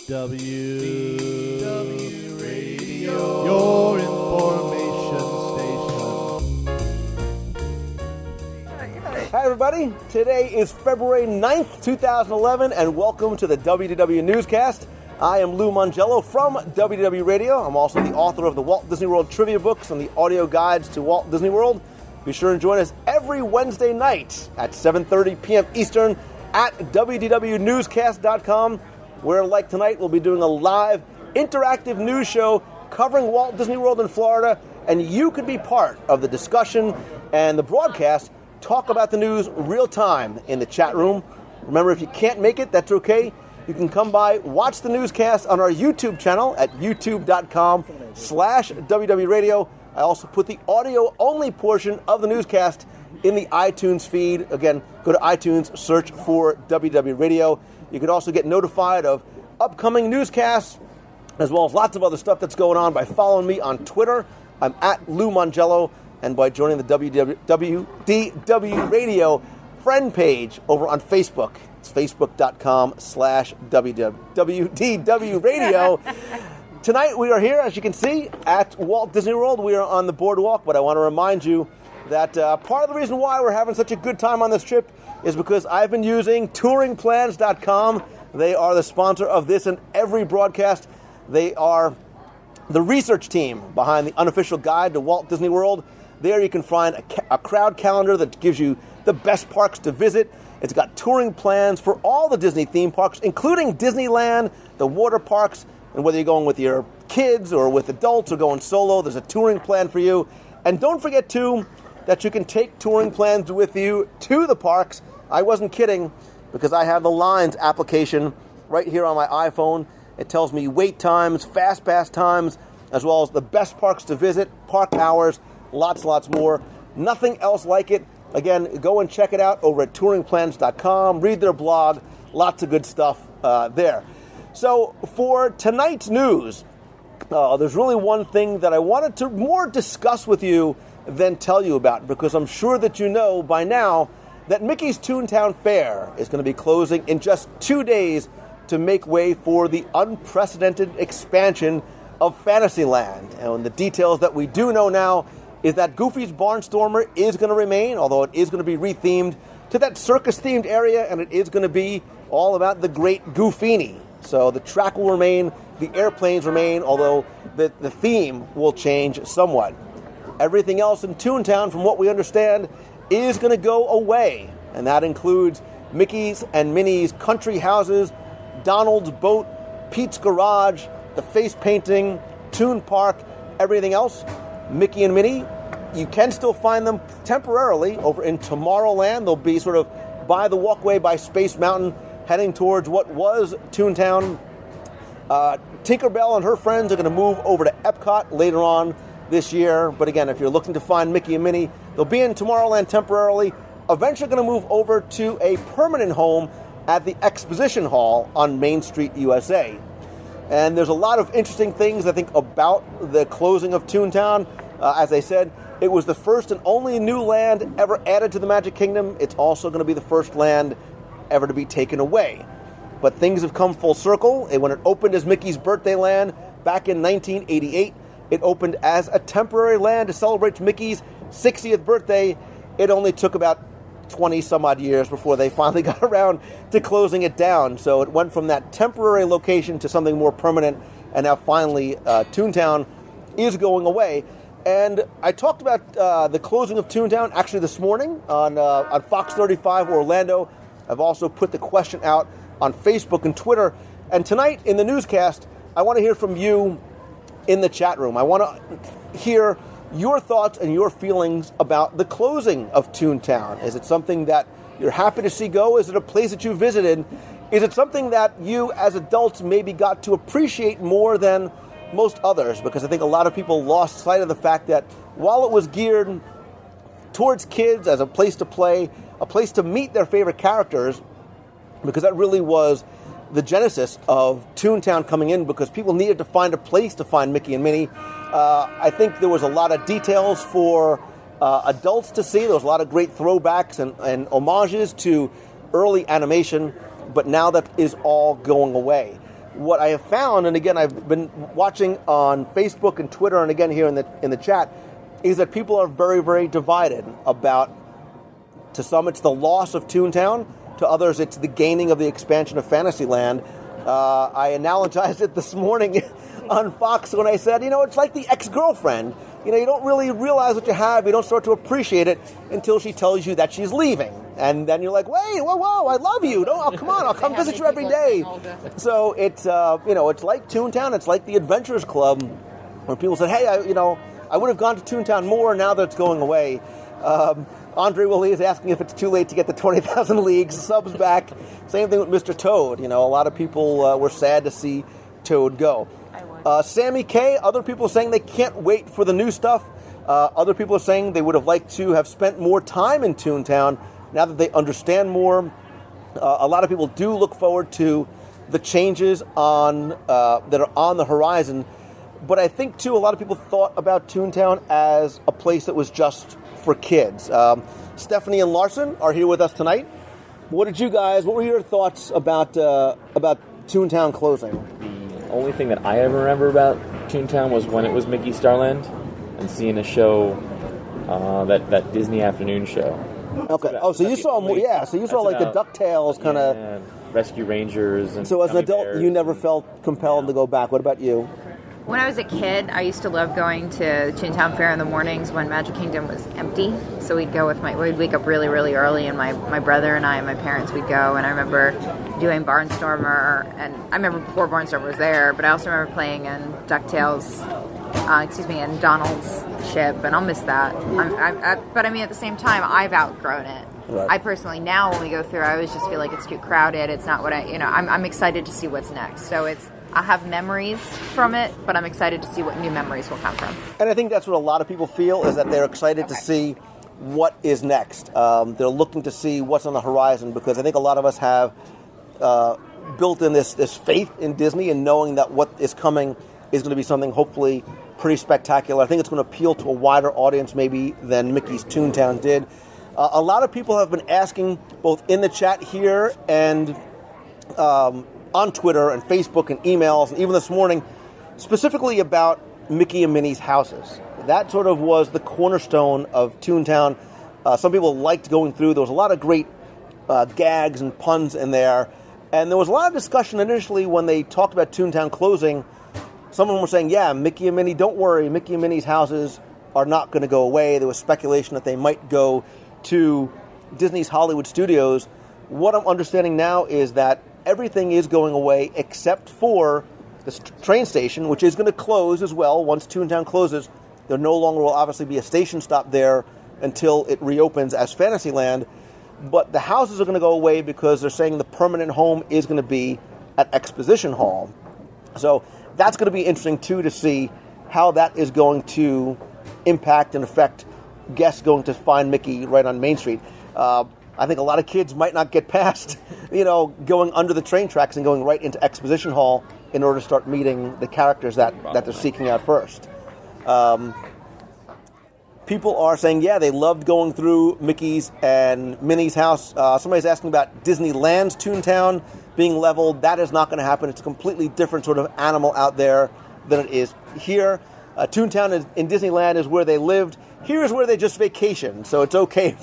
WDW Radio, your information station. Hi everybody, today is February 9th, 2011, and welcome to the WDW NewsCast. I am Lou Mongello from WDW Radio. I'm also the author of the Walt Disney World trivia books and the audio guides to Walt Disney World. Be sure and join us every Wednesday night at 7:30 p.m. Eastern at WDWNewsCast.com, where, like tonight, we'll be doing a live interactive news show covering Walt Disney World in Florida, and you could be part of the discussion and the broadcast. Talk about the news real time in the chat room. Remember, if you can't make it, that's okay. You can come by, watch the newscast on our YouTube channel at youtube.com/WW Radio. I also put the audio-only portion of the newscast in the iTunes feed. Again, go to iTunes, search for WW Radio. You can also get notified of upcoming newscasts, as well as lots of other stuff that's going on by following me on Twitter. I'm at Lou Mongello, and by joining the WDW Radio friend page over on Facebook. It's facebook.com/WDW Radio. Tonight we are here, as you can see, at Walt Disney World. We are on the boardwalk, but I want to remind you that part of the reason why we're having such a good time on this trip is because I've been using touringplans.com. They are the sponsor of this and every broadcast. They are the research team behind the unofficial guide to Walt Disney World. There you can find a crowd calendar that gives you the best parks to visit. It's got touring plans for all the Disney theme parks, including Disneyland, the water parks, and whether you're going with your kids or with adults or going solo, there's a touring plan for you. And don't forget, too, that you can take touring plans with you to the parks. I wasn't kidding, because I have the Lines application right here on my iPhone. It tells me wait times, fast pass times, as well as the best parks to visit, park hours, lots more. Nothing else like it. Again, go and check it out over at touringplans.com. Read their blog. Lots of good stuff there. So for tonight's news, there's really one thing that I wanted to more discuss with you than tell you about, because I'm sure that you know by now that Mickey's Toontown Fair is going to be closing in just 2 days to make way for the unprecedented expansion of Fantasyland. And the details that we do know now is that Goofy's Barnstormer is going to remain, although it is going to be rethemed to that circus-themed area, and it is going to be all about the Great Goofini. So the track will remain, the airplanes remain, although the theme will change somewhat. Everything else in Toontown, from what we understand, is going to go away, and that includes Mickey's and Minnie's country houses, Donald's boat, Pete's garage, the face painting, Toon Park, everything else. Mickey and Minnie, you can still find them temporarily over in Tomorrowland. They'll be sort of by the walkway by Space Mountain, heading towards what was Toontown. Tinkerbell and her friends are going to move over to Epcot later on this year. But again, if you're looking to find Mickey and Minnie, they'll be in Tomorrowland temporarily. Eventually going to move over to a permanent home at the Exposition Hall on Main Street, USA. And there's a lot of interesting things, I think, about the closing of Toontown. As I said, it was the first and only new land ever added to the Magic Kingdom. It's also going to be the first land ever to be taken away. But things have come full circle. And when it opened as Mickey's Birthday Land back in 1988, it opened as a temporary land to celebrate Mickey's 60th birthday. It only took about 20 some odd years before they finally got around to closing it down. So it went from that temporary location to something more permanent, and now finally Toontown is going away. And I talked about the closing of Toontown actually this morning on Fox 35 Orlando. I've also put the question out on Facebook and Twitter. And tonight in the newscast, I want to hear from you in the chat room. I want to hear your thoughts and your feelings about the closing of Toontown. Is it something that you're happy to see go? Is it a place that you visited? Is it something that you as adults maybe got to appreciate more than most others? Because I think a lot of people lost sight of the fact that while it was geared towards kids as a place to play, a place to meet their favorite characters, because that really was the genesis of Toontown coming in, because people needed to find a place to find Mickey and Minnie. I think there was a lot of details for adults to see. There was a lot of great throwbacks and homages to early animation, but now that is all going away. what I have found, and again, I've been watching on Facebook and Twitter, and again here in the chat, is that people are very, very divided about. To some, it's the loss of Toontown. To others, it's the gaining of the expansion of Fantasyland. I analogized it this morning on Fox when I said, it's like the ex-girlfriend. You don't really realize what you have. You don't start to appreciate it until she tells you that she's leaving. And then you're like, wait, whoa, I love you. Come on, I'll come visit you every day. So it's, it's like Toontown. It's like the Adventurers Club, where people said, hey, I would have gone to Toontown more now that it's going away. Andre Willie is asking if it's too late to get the 20,000 Leagues subs back. Same thing with Mr. Toad. A lot of people were sad to see Toad go. Sammy K, other people are saying they can't wait for the new stuff. Other people are saying they would have liked to have spent more time in Toontown now that they understand more. A lot of people do look forward to the changes that are on the horizon. But I think, too, a lot of people thought about Toontown as a place that was just for kids. Stephanie and Larson are here with us tonight. What were your thoughts about Toontown closing? The only thing that I ever remember about Toontown was when it was Mickey Starland and seeing a show, that Disney afternoon show. Okay. So you saw more. Yeah. So you saw like the DuckTales kind of Rescue Rangers. And so as an adult, Bears, you never felt compelled to go back. What about you? When I was a kid, I used to love going to Toontown Fair in the mornings when Magic Kingdom was empty. So we'd go we'd wake up really, really early, and my brother and I and my parents would go. And I remember doing Barnstormer, and I remember before Barnstormer was there, but I also remember playing in DuckTales, in Donald's ship, and I'll miss that. But at the same time, I've outgrown it. Right. I personally, now when we go through, I always just feel like it's too crowded. It's not what I'm excited to see what's next. So I have memories from it, but I'm excited to see what new memories will come from. And I think that's what a lot of people feel, is that they're excited to see what is next. They're looking to see what's on the horizon, because I think a lot of us have built in this faith in Disney and knowing that what is coming is going to be something hopefully pretty spectacular. I think it's going to appeal to a wider audience maybe than Mickey's Toontown did. A lot of people have been asking, both in the chat here and on Twitter and Facebook and emails, and even this morning, specifically about Mickey and Minnie's houses. That sort of was the cornerstone of Toontown. Some people liked going through. There was a lot of great gags and puns in there. And there was a lot of discussion initially when they talked about Toontown closing. Some of them were saying, yeah, Mickey and Minnie, don't worry, Mickey and Minnie's houses are not going to go away. There was speculation that they might go to Disney's Hollywood Studios. What I'm understanding now is that everything is going away except for the train station, which is going to close as well. Once Toontown closes, there no longer will obviously be a station stop there until it reopens as Fantasyland. But the houses are going to go away because they're saying the permanent home is going to be at Exposition Hall. So that's going to be interesting, too, to see how that is going to impact and affect guests going to find Mickey right on Main Street. I think a lot of kids might not get past, going under the train tracks and going right into Exposition Hall in order to start meeting the characters that they're seeking out first. People are saying, yeah, they loved going through Mickey's and Minnie's house. Somebody's asking about Disneyland's Toontown being leveled. That is not going to happen. It's a completely different sort of animal out there than it is here. Toontown in Disneyland is where they lived. Here is where they just vacation, so it's okay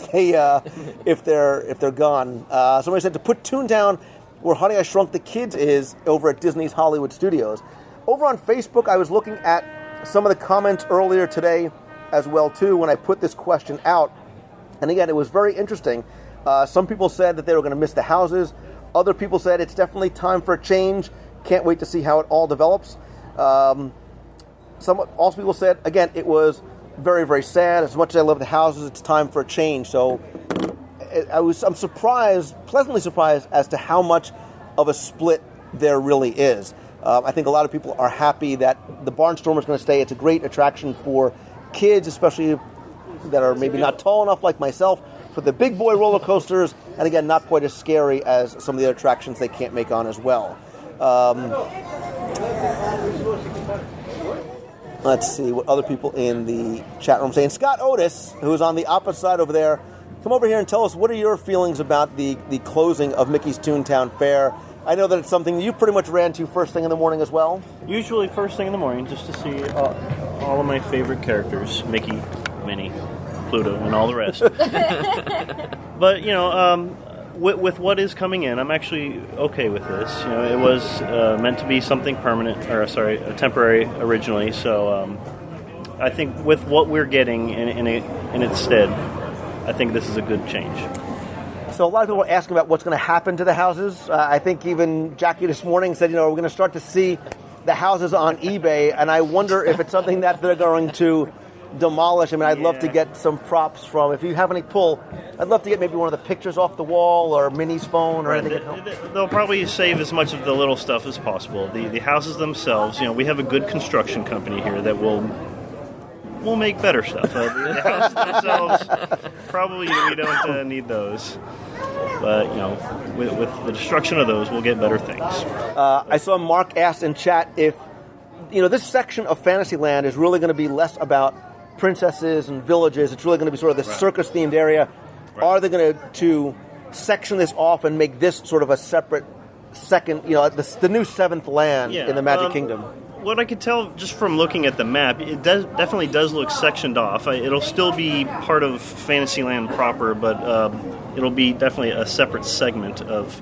if they're gone. Somebody said to put Toontown where Honey, I Shrunk the Kids is over at Disney's Hollywood Studios. Over on Facebook, I was looking at some of the comments earlier today as well, too, when I put this question out. And again, it was very interesting. Some people said that they were going to miss the houses. Other people said it's definitely time for a change. Can't wait to see how it all develops. Also people said, again, it was very, very sad. As much as I love the houses, it's time for a change. So I'm surprised, pleasantly surprised, as to how much of a split there really is. I think a lot of people are happy that the Barnstormer is going to stay. It's a great attraction for kids, especially that are maybe not tall enough like myself, for the big boy roller coasters, and again, not quite as scary as some of the other attractions they can't make on as well. Let's see what other people in the chat room saying. Scott Otis, who's on the opposite side over there, come over here and tell us, what are your feelings about the closing of Mickey's Toontown Fair? I know that it's something you pretty much ran to first thing in the morning as well. Usually first thing in the morning, just to see all of my favorite characters, Mickey, Minnie, Pluto, and all the rest. But, with what is coming in, I'm actually okay with this. It was meant to be something permanent, temporary originally. So I think with what we're getting in its stead, I think this is a good change. So a lot of people are asking about what's going to happen to the houses. I think even Jackie this morning said, we're going to start to see the houses on eBay, and I wonder if it's something that they're going to demolish. I mean, I'd love to get some props from, if you have any pull, I'd love to get maybe one of the pictures off the wall or Minnie's phone or anything. They'll probably save as much of the little stuff as possible. The houses themselves, we have a good construction company here that will make better stuff. The houses themselves, probably we don't need those. But, with the destruction of those, we'll get better things. I saw Mark asked in chat if, this section of Fantasyland is really going to be less about princesses and villages. It's really going to be sort of the circus-themed area. Right. Are they going to section this off and make this sort of a separate second, the new seventh land in the Magic Kingdom? What I could tell just from looking at the map, it definitely does look sectioned off. It'll still be part of Fantasyland proper, but it'll be definitely a separate segment of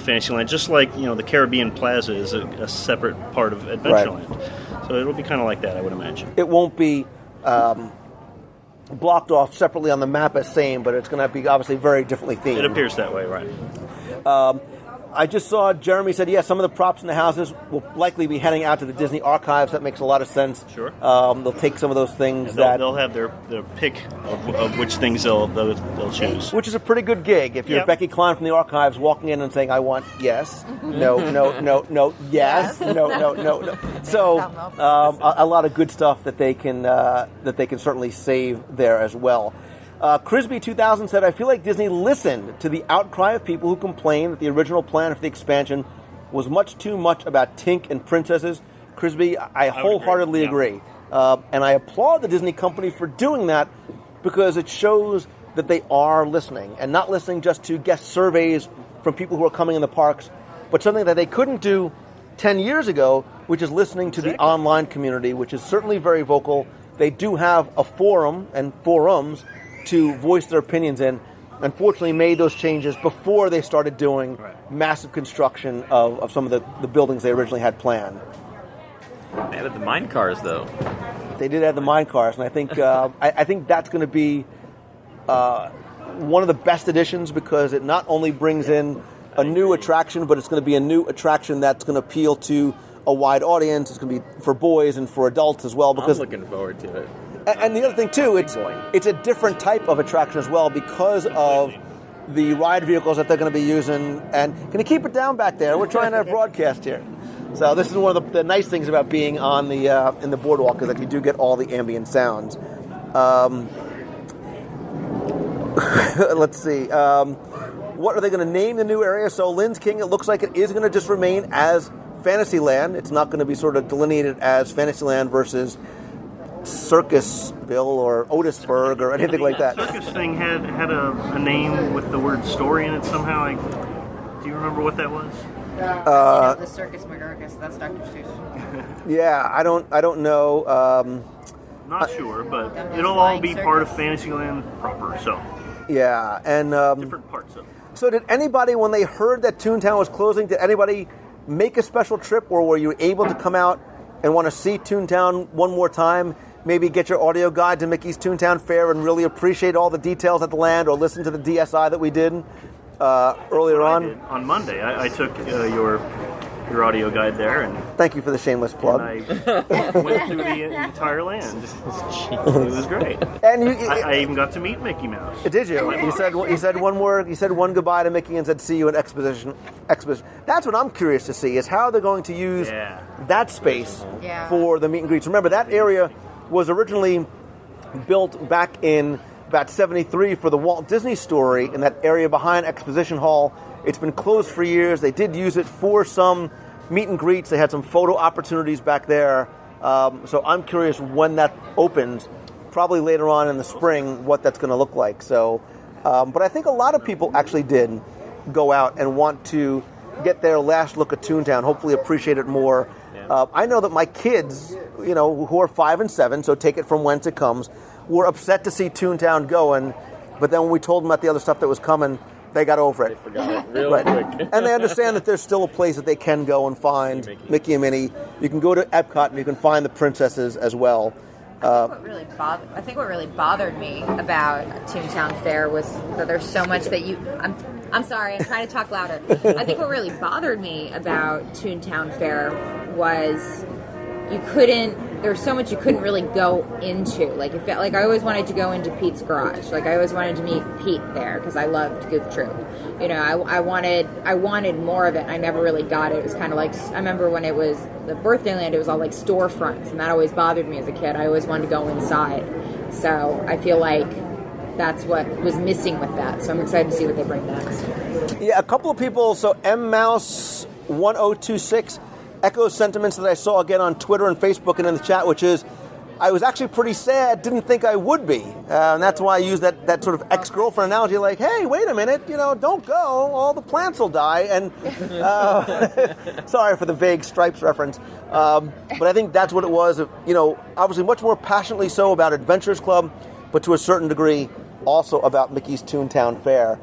Fantasyland, just like the Caribbean Plaza is a separate part of Adventureland. Right. So it'll be kind of like that, I would imagine. It won't be blocked off separately on the map as same, but it's going to be obviously very differently themed. It appears that way, right? I just saw Jeremy said, some of the props in the houses will likely be heading out to the Disney archives. That makes a lot of sense. Sure. They'll take some of those things they'll have their pick of which things they'll choose. Which is a pretty good gig. If you're Becky Klein from the archives walking in and saying, I want yes, no, yes, no. So a lot of good stuff that they can certainly save there as well. Crisby 2000 said, I feel like Disney listened to the outcry of people who complained that the original plan for the expansion was much too much about Tink and princesses. Crisby, I wholeheartedly agree. And I applaud the Disney company for doing that because it shows that they are listening, and not listening just to guest surveys from people who are coming in the parks, but something that they couldn't do 10 years ago, which is listening to the online community, which is certainly very vocal. They do have a forum and forums to voice their opinions in. Unfortunately made those changes before they started doing massive construction of some of the buildings they originally had planned. They added the mine cars, though. They did add the mine cars, and I think I think that's going to be one of the best additions because it not only brings in a new attraction, but it's going to be a new attraction that's going to appeal to a wide audience. It's going to be for boys and for adults as well. Because I'm looking forward to it. And the other thing, too, it's a different type of attraction as well because of the ride vehicles that they're going to be using. And can you keep it down back there? We're trying to broadcast here. So this is one of the nice things about being on the in the boardwalk is that you do get all the ambient sounds. Let's see. What are they going to name the new area? So Lynn's King, it looks like it is going to just remain as Fantasyland. It's not going to be sort of delineated as Fantasyland versus Circusville or Otisburg or anything like that. The circus thing had a name with the word story in it somehow. Do you remember what that was? The Circus McGurkus. That's Dr. Seuss. Yeah, I don't know. Not sure, but it'll all be part of Fantasyland proper. So yeah, and different parts of it. So did anybody, when they heard that Toontown was closing, did anybody make a special trip, or were you able to come out and want to see Toontown one more time? Maybe get your audio guide to Mickey's Toontown Fair and really appreciate all the details at the land, or listen to the DSI that we did earlier on. On Monday, I took your audio guide there, and thank you for the shameless plug. And I went through the entire land. It was great. And I even got to meet Mickey Mouse. Did you? You said one word. You said one goodbye to Mickey and said see you in exposition. That's what I'm curious to see is how they're going to use that space for the meet and greets. Remember that area was originally built back in about 73 for the Walt Disney Story in that area behind Exposition Hall. It's been closed for years. They did use it for some meet and greets. They had some photo opportunities back there. So I'm curious when that opens, probably later on in the spring, what that's going to look like. So, but I think a lot of people actually did go out and want to get their last look at Toontown, hopefully appreciate it more. Yeah. I know that my kids, who are 5 and 7, so take it from whence it comes, were upset to see Toontown going, but then when we told them about the other stuff that was coming, they got over it. They forgot it real quick. And they understand that there's still a place that they can go and find Mickey and Minnie. You can go to Epcot and you can find the princesses as well. I think what really bothered me about Toontown Fair was that there's so much that I'm sorry, I'm trying to talk louder. I think what really bothered me about Toontown Fair was there was so much you couldn't really go into. Like, it felt like I always wanted to go into Pete's garage. Like, I always wanted to meet Pete there because I loved Goof Troop. I wanted more of it, and I never really got it. It was kind of like, I remember when it was the birthday land, it was all like storefronts, and that always bothered me as a kid. I always wanted to go inside. So I feel like that's what was missing with that. So I'm excited to see what they bring next. Yeah, a couple of people, so mmouse1026 echoes sentiments that I saw again on Twitter and Facebook and in the chat, which is, I was actually pretty sad, didn't think I would be. And that's why I use that sort of ex-girlfriend analogy, like, hey, wait a minute, don't go, all the plants will die. And sorry for the vague Stripes reference. But I think that's what it was, obviously much more passionately so about Adventures Club, but to a certain degree also about Mickey's Toontown Fair.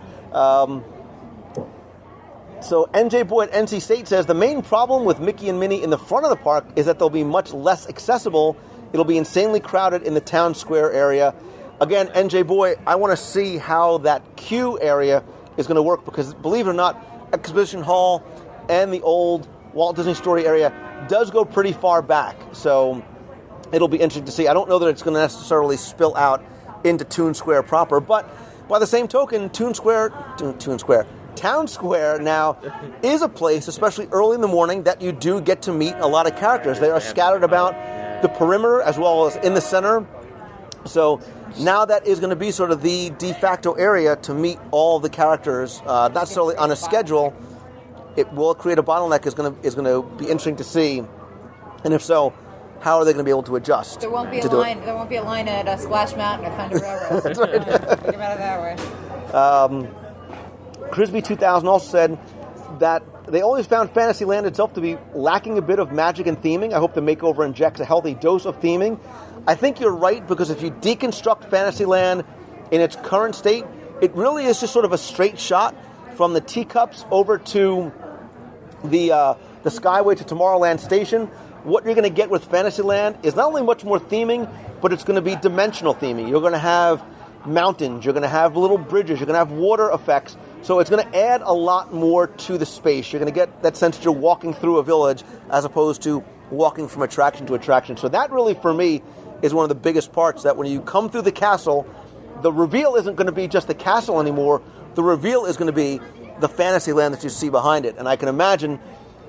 So NJ Boy at NC State says, the main problem with Mickey and Minnie in the front of the park is that they'll be much less accessible. It'll be insanely crowded in the town square area. Again, NJ Boy, I want to see how that queue area is going to work, because believe it or not, Exposition Hall and the old Walt Disney Story area does go pretty far back. So it'll be interesting to see. I don't know that it's going to necessarily spill out into Toon Square proper, but by the same token, Town Square now is a place, especially early in the morning, that you do get to meet a lot of characters. They are scattered about the perimeter as well as in the center. So now that is going to be sort of the de facto area to meet all the characters, not necessarily on a schedule. It will create a bottleneck. Is going to be interesting to see, and if so, how are they going to be able to adjust? There won't be a line. There won't be a line at Splash Mountain or Thunder Railroad. That's right. Think about it that way. Crisby 2000 also said that they always found Fantasyland itself to be lacking a bit of magic and theming. I hope the makeover injects a healthy dose of theming. I think you're right, because if you deconstruct Fantasyland in its current state, it really is just sort of a straight shot from the teacups over to the Skyway to Tomorrowland Station. What you're going to get with Fantasyland is not only much more theming, but it's going to be dimensional theming. You're going to have mountains, you're going to have little bridges, you're going to have water effects. So it's going to add a lot more to the space. You're going to get that sense that you're walking through a village as opposed to walking from attraction to attraction. So that really, for me, is one of the biggest parts, that when you come through the castle, the reveal isn't going to be just the castle anymore. The reveal is going to be the Fantasyland that you see behind it. And I can imagine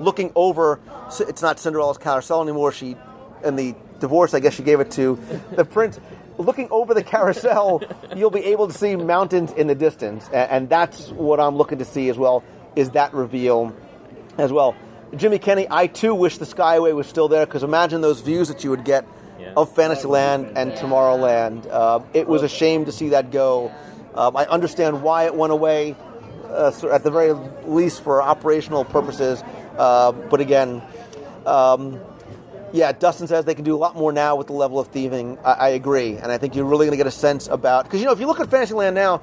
looking over, it's not Cinderella's carousel anymore. In the divorce, I guess she gave it to the prince. Looking over the carousel, you'll be able to see mountains in the distance. And that's what I'm looking to see as well, is that reveal as well. Jimmy Kenny, I too wish the Skyway was still there, because imagine those views that you would get of Fantasyland and Tomorrowland. It was a shame to see that go. I understand why it went away, at the very least for operational purposes. But again, Dustin says they can do a lot more now with the level of theming. I agree. And I think you're really going to get a sense about... Because, if you look at Fantasyland now,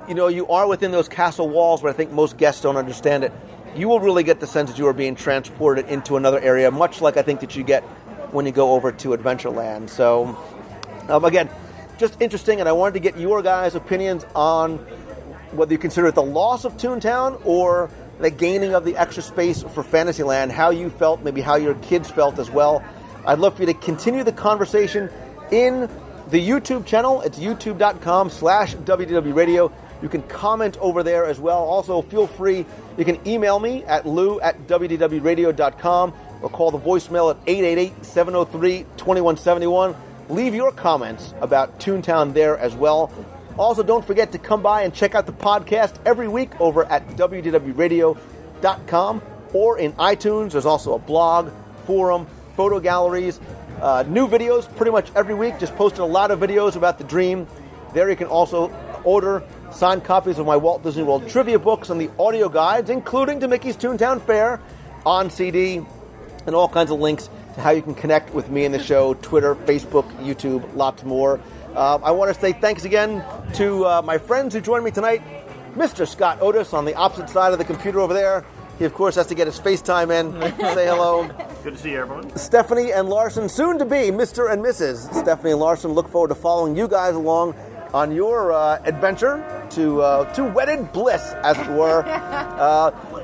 you are within those castle walls, but I think most guests don't understand it. You will really get the sense that you are being transported into another area, much like I think that you get when you go over to Adventureland. So, again, just interesting, and I wanted to get your guys' opinions on whether you consider it the loss of Toontown or the gaining of the extra space for Fantasyland, how you felt, maybe how your kids felt as well. I'd love for you to continue the conversation in the YouTube channel. It's youtube.com/WDW Radio. You can comment over there as well. Also, feel free, you can email me at lou@wdwradio.com or call the voicemail at 888-703-2171. Leave your comments about Toontown there as well. Also, don't forget to come by and check out the podcast every week over at wdwradio.com or in iTunes. There's also a blog, forum, photo galleries, new videos pretty much every week. Just posted a lot of videos about the Dream. There you can also order signed copies of my Walt Disney World trivia books and the audio guides, including to Mickey's Toontown Fair on CD, and all kinds of links to how you can connect with me and the show, Twitter, Facebook, YouTube, lots more. I want to say thanks again to my friends who joined me tonight. Mr. Scott Otis on the opposite side of the computer over there. He, of course, has to get his FaceTime in. Say hello. Good to see everyone. Stephanie and Larson, soon to be Mr. and Mrs. Stephanie and Larson. Look forward to following you guys along on your adventure to wedded bliss, as it were.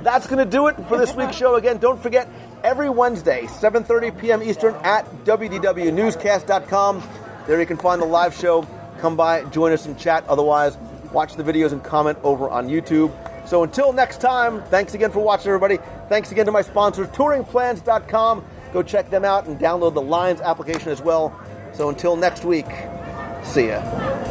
That's going to do it for this week's show. Again, don't forget, every Wednesday, 7:30 p.m. Eastern at WDWNewsCast.com. There you can find the live show. Come by, join us and chat. Otherwise, watch the videos and comment over on YouTube. So until next time, thanks again for watching, everybody. Thanks again to my sponsor, touringplans.com. Go check them out and download the Lions application as well. So until next week, see ya.